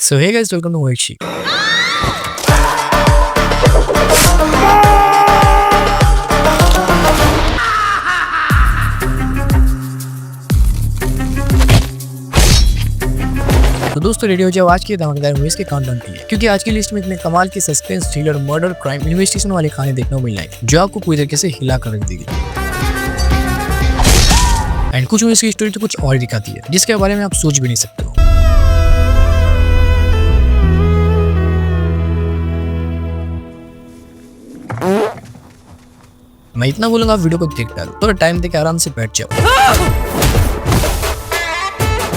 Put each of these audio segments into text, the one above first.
So hey guys, welcome to Moichi. तो दोस्तों ready हो जाओ आज की धमाकेदार मूवीज के काउंटडाउन के लिए, क्योंकि आज की लिस्ट में इतने कमाल की suspense, thriller, murder, crime, investigation वाले खाने देखने को मिल जाएंगे जो आपको पूरी तरीके से हिला कर रख देगी। एंड कुछ मूवीज की स्टोरी तो कुछ और दिखाती है जिसके बारे में आप सोच भी नहीं सकते हो। मैं इतना बोलूंगा, आप वीडियो को देख डालो, थोड़ा टाइम देके आराम से बैठ जाओ।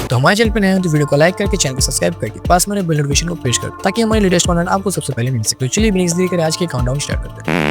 तो हमारे चैनल पे नए हो तो वीडियो को लाइक करके चैनल को सब्सक्राइब करके पास में बेल नोटिफिकेशन को प्रेस कर ताकि हमारे लेटेस्ट कंटेंट आपको सबसे पहले मिल सके। तो चलिए बिना देरी करे आज के काउंटडाउन स्टार्ट करते हैं।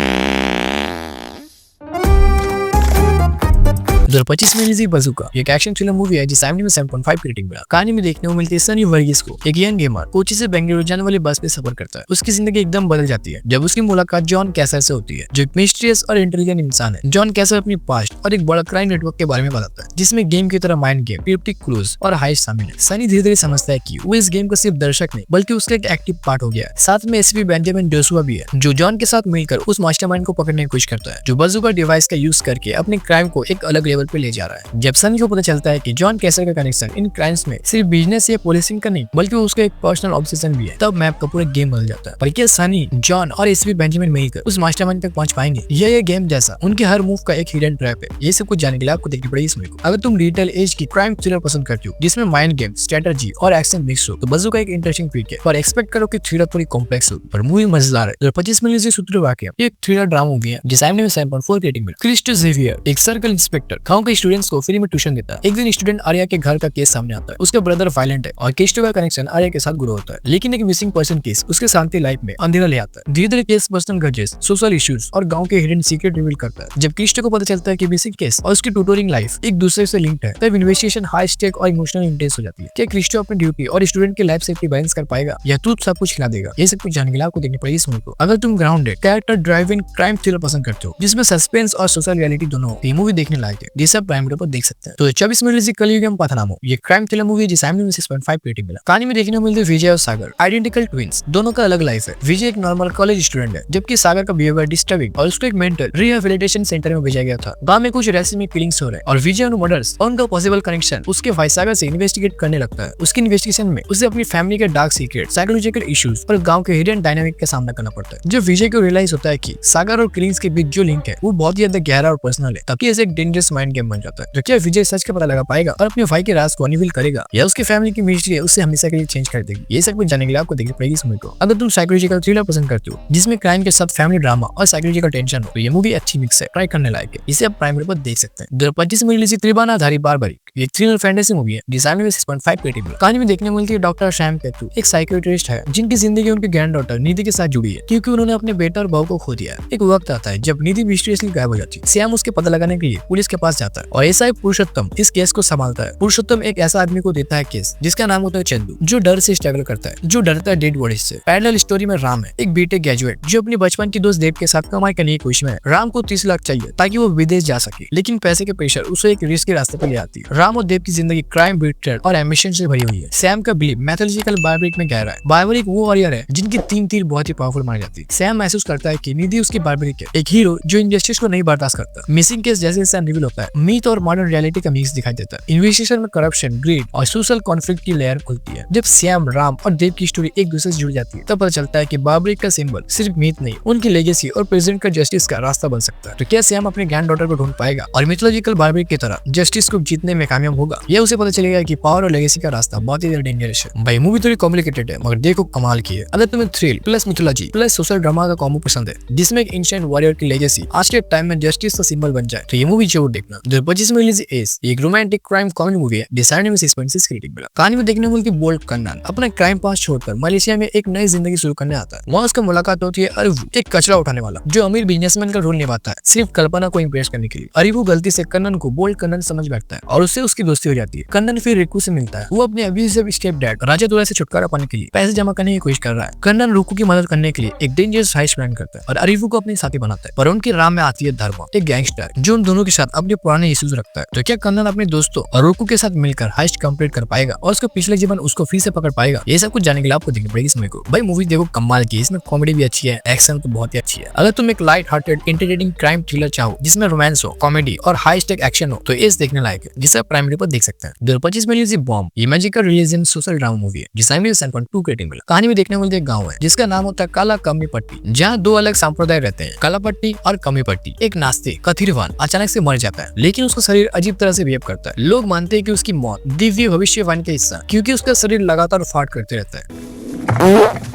2025 में रिलीज बज़ूका एक एक्शन थ्रिलर मूवी है जिस IMDb में 7.5 की रेटिंग मिला। कहानी में देखने को मिलती है सनी वर्गीस को, एक यंग गेमर कोची से बेंगलुरु जाने वाली बस पे सफर करता है। उसकी जिंदगी एकदम बदल जाती है जब उसकी मुलाकात जॉन कैसर से होती है, जो एक मिस्टीरियस और इंटेलिजेंट इंसान है। जॉन कैसर अपनी पास्ट और एक बड़ा क्राइम नेटवर्क के बारे में बताता है जिसमें गेम की तरह माइंड गेम, क्रिप्टिक क्लूज और हाइस्ट शामिल है। सनी धीरे धीरे समझता है कि वो इस गेम का सिर्फ दर्शक नहीं बल्कि उसका एक एक्टिव पार्ट हो गया है। साथ में एसपी बेंजामिन जोशुआ भी है जो जॉन के साथ मिलकर उस मास्टरमाइंड को पकड़ने की कोशिश करता है जो बज़ूका डिवाइस का यूज करके अपने क्राइम को एक अलग लेवल पे ले जा रहा है। जब सनी को पता चलता है कि जॉन कैसर का कनेक्शन इन क्राइम्स में सिर्फ बिजनेस या पुलिसिंग का नहीं बल्कि उसका एक पर्सनल ऑब्सेशन भी है, तब मैप का पूरा गेम बदल जाता है। पर क्या सनी, जॉन और एसपी बेंजामिन मिलकर उस मास्टरमाइंड तक पहुंच पाएंगे? ये गेम जैसा उनके हर मूव का एक हिडन ट्रैप है। ये सब कुछ जानने के लिए आपको देखनी पड़ेगी इस मूवी को। अगर तुम डिजिटल एज की क्राइम थ्रिलर पसंद करते हो जिसमें माइंड गेम, स्ट्रेटजी और एक्शन मिक्स हो तो बज़ूका एक इंटरेस्टिंग पिक है। पर एक्सपेक्ट करो कि थ्रिलर थोड़ी कॉम्प्लेक्स हो, पर मूवी मजेदार है। 2025 में रिलीज सूत्र वाक्य एक थ्रिलर ड्रामा मूवी है जिस IMDb में 7.4 की रेटिंग मिली। क्रिस्टो जेवियर एक सर्कल इंस्पेक्टर गांव के स्टूडेंट्स को फ्री में ट्यूशन देता है। एक दिन स्टूडेंट आर्या के घर का केस सामने आता है। उसका ब्रदर वायलेंट है और क्रिस्टो का कनेक्शन आर्या के साथ ग्रो होता है, लेकिन एक मिसिंग पर्सन केस उसके शांति लाइफ में अंधेरा ले आता है। धीरे धीरे case personal grudges, social issues और गांव के हिडन सीक्रेट रिवील करता है। जब क्रिस्टो को पता चलता है कि मिसिंग केस और उसकी ट्यूटोरिंग लाइफ एक दूसरे से लिंक्ड है तब इन्वेस्टिगेशन हाई स्टेक और इमोशनल इंटेंस हो जाती है। क्या क्रिस्टो अपनी ड्यूटी और स्टूडेंट की लाइफ सेफ्टी बैलेंस कर पाएगा या तू सब कुछ खिला देगा? ये सब कुछ जानने के लिए आपको देखनी पड़ेगी इस मूवी को। अगर तुम grounded character driven crime thriller पसंद करते हो जिसमें सस्पेंस और सोशल रियलिटी दोनों हो, ये मूवी देखने लायक है जिसे आप प्राइम वीडियो पर देख सकते हैं। तो 24 में रिलीज कलियुगम पथनामो ये क्राइम थ्रिलर मूवी जिस IMDb में 6.5 रेटिंग मिला। कहानी में देखने को मिलते विजय और सागर, आइडेंटिकल ट्विंस, दोनों का अलग लाइफ है। विजय एक नॉर्मल कॉलेज स्टूडेंट है जबकि सागर का बिहेवियर डिस्टर्बिंग और उसको एक मेंटल रिहेबिलिटेशन सेंटर में भेजा गया था। गांव में कुछ रहस्यमय किलिंग्स हो रहे हैं और विजय उन मर्डर्स और उनका पॉसिबल कनेक्शन उसके भाई सागर से इन्वेस्टिगेट करने लगता है। उसकी इन्वेस्टिगेशन में उसे अपनी फैमिली के डार्क सीक्रेट, साइकोलॉजिकल इश्यूज और गांव के हिडन डायनामिक का सामना करना पड़ता है। जब विजय को रियलाइज होता है कि सागर और किलिंग्स के बीच जो लिंक है वो बहुत ही ज्यादा गहरा और पर्सनल है, तभी ऐसे एक डेंजरस माइंड गेम बन जाता है। तो क्या विजय सच का पता लगा पाएगा और अपने भाई के राज को अनवील करेगा या उसकी फैमिली की मिस्ट्री है उससे हमेशा के लिए चेंज कर देगी? ये सब कुछ जानने के लिए आपको देखनी पड़ेगी इस मूवी को। अगर तुम साइकोलॉजिकल थ्रिलर पसंद करते हो जिसमें क्राइम के साथ फैमिली ड्रामा और साइकोलॉजिकल टेंशन हो तो ये मूवी अच्छी मिक्स है, ट्राई करने लायक है। इसे आप प्राइम वीडियो पर देख सकते हैं। 2025 में रिलीज त्रिबानाधारी बारबरी ये थ्रिलर फैंटेसी मूवी है जिस IMDb में 6.5 रेटिंग मिला। कहानी में देखने को मिलती है डॉक्टर शैम केतु एक साइकियाट्रिस्ट है जिनकी जिंदगी उनके ग्रैंड डॉटर निधि के साथ जुड़ी है क्योंकि उन्होंने अपने बेटा और बहू को खो दिया है। एक वक्त आता है जब निधि मिस्टीरियसली गायब हो जाती है। श्याम उसके पता लगाने के लिए पुलिस के पास जाता है और एसआई पुरुषोत्तम इस केस को संभालता है। पुरुषोत्तम एक ऐसा आदमी को देता है केस जिसका नाम होता है चंदू, जो डर से स्ट्रगल करता है, जो डरता है डेड बॉडीज से। पैरेलल स्टोरी में राम है एक बीटेक ग्रेजुएट जो अपनी बचपन की दोस्त देव के साथ कमाई करने की कोशिश में है। राम को 30 लाख चाहिए ताकि वो विदेश जा सके, लेकिन पैसे के प्रेशर उसे एक रिस्क के रास्ते पर ले आती है। राम और देव की जिंदगी क्राइम, बिट्रेयल और एम्बिशन से भरी हुई है। सैम का बिलीव मैथोलॉजिकल बारबरिक में गहरा है। बारबरिक वो वॉरियर है जिनकी 3 तीर बहुत ही पावरफुल मानी जाती है। सैम महसूस करता है कि निधि उसकी बारबरिक है, एक हीरो जो इनजस्टिस को नहीं बर्दाश्त करता। मिसिंग केस जैसे जैसे रिवील होता है मीथ और मॉडर्न रियलिटी का मिक्स दिखाई देता है। इन्वेस्टिगेशन में करप्शन, ग्रीड और सोशल कॉन्फ्लिक्ट की लेयर खुलती है। जब श्याम, राम और देव की स्टोरी एक दूसरे से जुड़ जाती है तब पता चलता है कि बारबरिक का सिंबल सिर्फ मीथ नहीं उनकी लेगेसी और प्रेजेंट का जस्टिस का रास्ता बन सकता है। तो क्या श्याम अपने ग्रैंड डॉटर को ढूंढ पाएगा और मिथोलॉजिकल बारबरिक की तरह जस्टिस को जीतने में कामयाब होगा? यह उसे पता चलेगा कि पावर और लेगेसी का रास्ता बहुत ही डेंजरस है। भाई मूवी थोड़ी कॉम्प्लिकेटेड है मगर देखो कमाल की है। अगर तुम्हें thrill plus mythology plus social drama का कॉम्बो पसंद है जिसमें एक एंशिएंट वॉरियर की लेगेसी आज के टाइम में जस्टिस का सिंबल बन जाए तो ये मूवी जरूर देखना। 2025 में रिलीज एस एक रोमांटिक क्राइम कॉमेडी मूवी है जिस IMDb में 6.6 रेटिंग मिला। कहानी में देखने को मिलती बोल्ट कन्नन अपना क्राइम पास छोड़कर मलेशिया में एक नई जिंदगी शुरू करने आता है। वहाँ उसका मुलाकात होती है अरिवू, एक कचरा उठाने वाला जो अमीर बिजनेसमैन का रोल निभाता है सिर्फ कल्पना को इम्प्रेस करने के लिए। अरिवू गलती से कन्नन को बोल्ट कन्नन समझ बैठता है और उससे उसकी दोस्ती हो जाती है। कन्नन फिर रिकू से मिलता है। वो अपने अब्यूसिव स्टेप डैड राजा दुरा से छुटकारा पाने के लिए पैसे जमा करने की कोशिश कर रहा है। कन्नन रिकू की मदद करने के लिए एक डेंजरस हाइस्ट प्लान करता है और अरिवू को अपनी साथी बनाता है। पर उनकी राह में आती है धर्मा, एक गैंगस्टर जो उन दोनों के साथ अपने पुराने इश्यूज रखता है। तो क्या कन्नन अपने दोस्तों और रोकू के साथ मिलकर हाइस्ट कंप्लीट कर पाएगा और उसका पिछले जीवन उसको फिर से पकड़ पाएगा? ये सब कुछ जानने के लिए आपको देखनी पड़ेगी इस मूवी को। भाई मूवी देखो कमाल की, इसमें कॉमेडी भी अच्छी है, एक्शन तो बहुत ही अच्छी है। अगर तुम एक light hearted entertaining crime thriller चाहो जिसमें रोमांस हो, कॉमेडी और हाई स्टेक एक्शन हो, तो इस देखने लायक है, जिसे आप प्राइम वीडियो पर देख सकते हैं। 2025 में रिलीज बॉम्ब, ये magical religion social drama movie है जिसमें 7.2 रेटिंग मिला। कहानी में देखने वाले एक गाँव है जिसका नाम होता है काला कमी पट्टी, जहाँ दो अलग संप्रदाय रहते हैं, काला पट्टी और कमी पट्टी। एक नास्तिक कथिरवान अचानक से मर जाता है, लेकिन उसका शरीर अजीब तरह से बिहेव करता है। लोग मानते हैं कि उसकी मौत दिव्य भविष्यवाणी का हिस्सा, क्योंकि उसका शरीर लगातार फाट करते रहता है।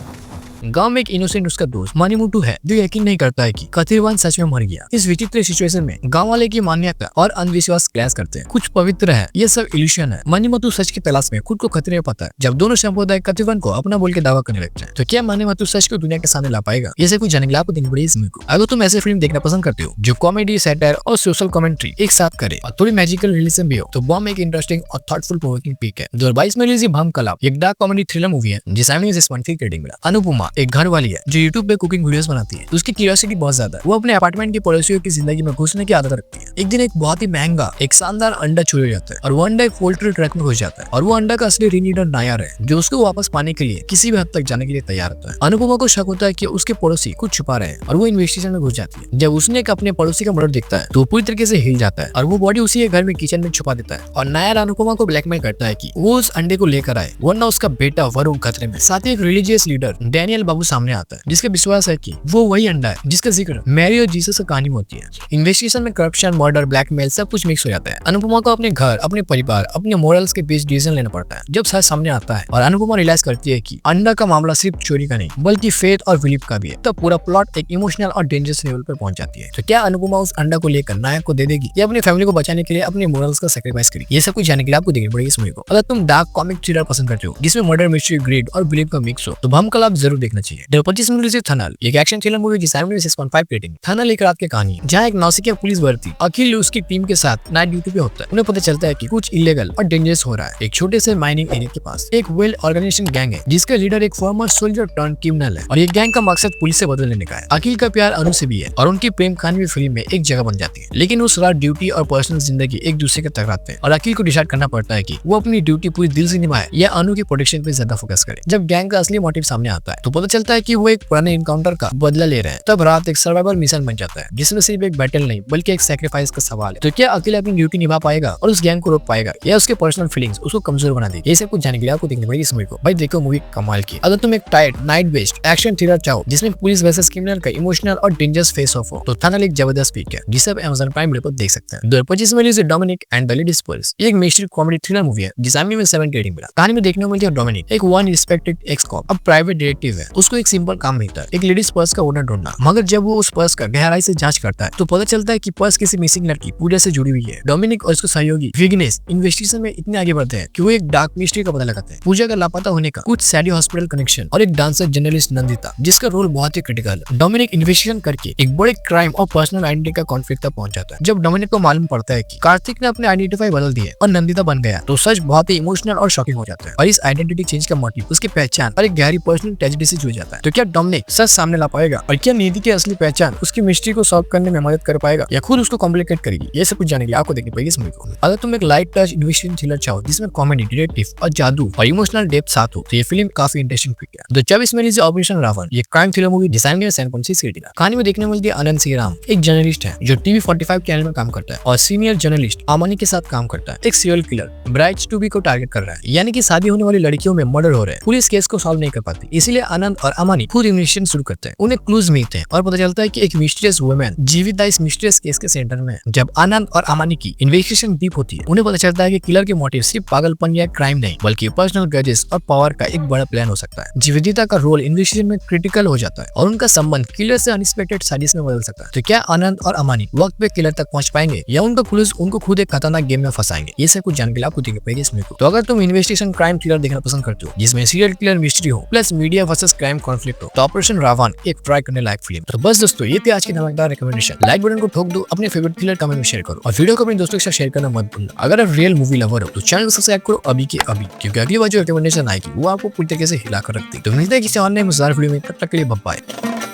गांव में एक इनोसेंट उसका दोस्त मणिमुटु है जो यकीन नहीं करता है कि कथिरवान सच में मर गया। इस विचित्र सिचुएशन में गांव वाले की मान्यता और अंधविश्वास क्लैश करते हैं। कुछ पवित्र है, ये सब इल्यूशन है। मणिमुटु सच की तलाश में खुद को खतरे में पाता है। जब दोनों संप्रदाय कथिरवान को अपना बोल के दावा करने लगते हैं, तो क्या मणिमुटु सच को दुनिया के सामने ला पाएगा? ये सब कुछ जानने के लिए आपको देखनी पड़ेगी इस मूवी को। अगर तुम ऐसे फिल्म देखना पसंद करते हो जो कॉमेडी, सैटायर और सोशल कमेंट्री एक साथ करे और थोड़ी मैजिकल रिलेशन भी हो, तो बॉम्ब एक इंटरेस्टिंग और थॉटफुल प्रोवोकिंग पिक है। 2022 में रिलीज भंग कलाप, एक डार्क कॉमेडी थ्रिलर मूवी है जिसमें 6.3 रेटिंग मिला। अनुपमा एक घर वाली है जो YouTube पे कुकिंग वीडियोस बनाती है। उसकी क्यूरियोसिटी बहुत ज्यादा है। वो अपने अपार्टमेंट के पड़ोसियों की जिंदगी में घुसने की आदत रखती है। एक दिन एक बहुत ही महंगा एक शानदार अंडा चोरी हो जाता है और वो अंडा एक पोल्ट्री ट्रक में घुस जाता है और वो अंडा का असली रीनीडर नायर है जो उसको वापस पाने के लिए किसी भी हद तक जाने के लिए तैयार होता है। अनुपमा को शक होता है कि उसके पड़ोसी कुछ छुपा रहे हैं और वो इन्वेस्टिगेशन में घुस जाती है। जब उसने अपने पड़ोसी का मर्डर देखता है तो पूरी तरीके से हिल जाता है और वो बॉडी उसी के घर में किचन में छुपा देता है और नायर अनुपमा को ब्लैकमेल करता है कि वो उस अंडे को लेकर आए, वरना उसका बेटा वरुण खतरे में। साथ ही एक रिलीजियस लीडर डैनियल बाबू सामने आता है जिसका विश्वास है कि वो वही अंडा है जिसका जिक्र मैरी और जीसस की कहानी में होती है। इन्वेस्टिगेशन में करप्शन, मर्डर, ब्लैकमेल सब कुछ मिक्स हो जाता है। अनुपमा को अपने घर, अपने परिवार, अपने मोरल्स के बीच डिसीजन लेना पड़ता है। जब सच सामने आता है और अनुपमा रियलाइज करती है कि अंडा का मामला सिर्फ चोरी का नहीं बल्कि फेथ और बिलीफ का भी है, तब पूरा प्लॉट एक इमोशनल और डेंजरस लेवल पर पहुंच जाती है। तो क्या अनुपमा उस अंडा को लेकर नायक को दे देगी या अपनी फैमिली को बचाने के लिए अपने मोरल्स का सैक्रिफाइस करेगी? ये सब कुछ जानने के लिए आपको देखनी पड़ेगी इस मूवी को। अगर तुम डार्क कॉमिक थ्रिलर पसंद करते हो जिसमें मर्डर, मिस्ट्री, ग्रेड और बिलीफ का मिक्स हो, तो भंग कलाप जरूर देखना चाहिए। 2025 में रिलीज थनल, एक एक्शन थ्रिलर मूवी जिसमें 6.5 रेटिंग। थनल एक रात की कहानी है जहाँ एक नौसिखिया पुलिस भर्ती अखिल उसकी टीम के साथ नाइट ड्यूटी पे होता है। उन्हें पता चलता है कि कुछ इलीगल और डेंजरस हो रहा है। एक छोटे से माइनिंग एरिया के पास एक वेल ऑर्गेनाइजेशन गैंग है जिसका लीडर एक फॉर्मर सोल्जर टर्न क्रिमिनल है और ये गैंग का मकसद पुलिस से बदल लेने का है। अखिल का प्यार अनु से भी है और उनकी प्रेम कहानी भी फिल्म में एक जगह बन जाती है। लेकिन उस रात ड्यूटी और पर्सनल जिंदगी एक दूसरे के टकराते हैं और अखिल को डिसाइड करना पड़ता है कि वो अपनी ड्यूटी पूरी दिल से निभाए या अनु की प्रोटेक्शन पे ज्यादा फोकस करे। जब गैंग का असली मोटिव सामने आता है तो पता चलता है कि वो एक पुराने इनकाउंटर का बदला ले रहे हैं। तब रात एक सर्वाइवल मिशन बन जाता है जिसमें सिर्फ एक बैटल नहीं बल्कि एक सैक्रिफाइस का सवाल है। तो क्या अकेले अपनी ड्यूटी निभा पाएगा और उस गैंग को रोक पाएगा या उसके पर्सनल फीलिंग्स उसको कमजोर बना देगी? ये सब कुछ जानने के लिए आपको देखनी पड़ेगी इस मूवी को। भाई देखो मूवी कमाल की। अगर तुम एक tight night based action thriller चाहो जिसमें पुलिस वर्सेस क्रिमिनल का इमोशनल और डेंजरस फेस ऑफ हो, तो थनल एक जबरदस्त पिक है जिसे आप Amazon प्राइम वीडियो पर देख सकते हैं। 2025 में release Dominic and the ladies purse, एक मिस्ट्री कॉमेडी थ्रिलर मूवी है जिसमें 7 रेटिंग मिला। कहानी में देखने को मिलती है डोमिनिक एक वन रिस्पेक्टेड एक्स कॉप, अब प्राइवेट डिटेक्टिव है। उसको एक सिंपल काम मिलता है, एक लेडीज पर्स का ओनर ढूंढना। मगर जब वो उस पर्स का गहराई से जांच करता है तो पता चलता है कि पर्स किसी मिसिंग लड़की पूजा से जुड़ी हुई है। डोमिनिक और उसके सहयोगी विग्नेश इन्वेस्टिगेशन में इतने आगे बढ़ते हैं कि वो एक डार्क मिस्ट्री का पता लगाते हैं, पूजा का लापता होने का, कुछ सैडी हॉस्पिटल कनेक्शन और एक डांसर जर्नलिस्ट नंदिता जिसका रोल बहुत ही क्रिटिकल है। डोमिनिक इन्वेस्टिगेशन करके एक बड़े क्राइम और पर्सनल आइडेंटिटी का कॉन्फ्लिक्ट तक पहुंच जाता है। जब डोमिनिक को मालूम पड़ता है कि कार्तिक ने अपने आइडेंटिफाई बदल दिए और नंदिता बन गया, तो सच बहुत ही इमोशनल और शॉकिंग हो जाता है। और इस आइडेंटिटी चेंज का मोटिव उसकी पहचान और एक गहरी पर्सनल ट्रेजेडी से जुड़ जाता है। तो क्या डोमिनिक सच सामने ला पाएगा और क्या निधि की असली पहचान उसकी मिस्ट्री को सॉल्व करने में मदद कर पाएगा या खुद उसको कॉम्प्लिकेट करेगी? ये सब कुछ जानने के लिए आपको देखनी पड़ेगी इस मूवी को। अगर तुम एक लाइट टच इन्वेस्टिगेशन थ्रिलर चाहो जिसमें कॉमेडी, डिटेक्टिव और जादू और इमोशनल डेप्थ साथ हो, तो ये फिल्म काफी इंटरेस्टिंग पिक है। 2024 में रिलीज ऑपरेशन रावण, ये क्राइम थ्रिलर मूवी डिजाइन में 7.6 रेटिंग है। कहानी में देखने को मिलती है अनंत श्रीराम, एक जर्नलिस्ट है जो TV 45 चैनल में काम करता है और सीनियर जर्नलिस्ट अमानी के साथ काम करता है। एक serial killer brides to be को टारगेट कर रहा है, यानी कि शादी होने वाली लड़कियों में मर्डर हो रहे हैं। पुलिस केस को सॉल्व नहीं कर पाती, इसीलिए अनंत और अमानी खुद इन्वेस्टिगेशन शुरू करते हैं। उन्हें क्लूज मिलते हैं और पता चलता है कि एक मिस्टीरियस वुमेन जीविता इस मिस्टीरियस केस के सेंटर में है। जब अनंत और अमानी की इन्वेस्टिगेशन डीप होती है, उन्हें पता चलता है कि किलर के मोटिव सिर्फ पागलपन या क्राइम नहीं बल्कि पर्सनल ग्रजेस और पावर का एक बड़ा प्लान हो सकता है। जीविता का रोल इन्वेस्टिगेशन में क्रिटिकल हो जाता है और उनका संबंध किलर से अनएक्सपेक्टेड साजिश में बदल सकता है। तो क्या अनंत और अमानी वक्त पे किलर तक पहुंच पाएंगे या उनका पुलिस उनको खुद एक खतरनाक गेम में फंसाएंगे? ये सब कुछ जानने के लिए आपको देखना पड़ेगा इसमें। तो अगर तुम इन्वेस्टिगेशन क्राइम थ्रिलर देखना पसंद करते हो जिसमें सीरियल किलर मिस्ट्री हो plus media versus crime conflict हो, तो ऑपरेशन रावण एक ट्राई करने लायक फिल्म। तो बस दोस्तों ये थी आज की धमाकेदार रिकमेंडेशन। लाइक बटन को ठोक दो, अपने फेवरेट थ्रिलर कमेंट में शेयर करो और वीडियो को अपने दोस्तों के साथ शेयर करना मत भूलना। अगर आप रियल मूवी लवर हो तो चैनल को सब्सक्राइब करो अभी के अभी, क्योंकि अगली बार जो रिकमेंडेशन आएगी वो आपको पूरी तरीके से हिला कर रखती है। तो मिलते हैं किसी और नए मजेदार वीडियो में, तब तक के लिए बाय बाय।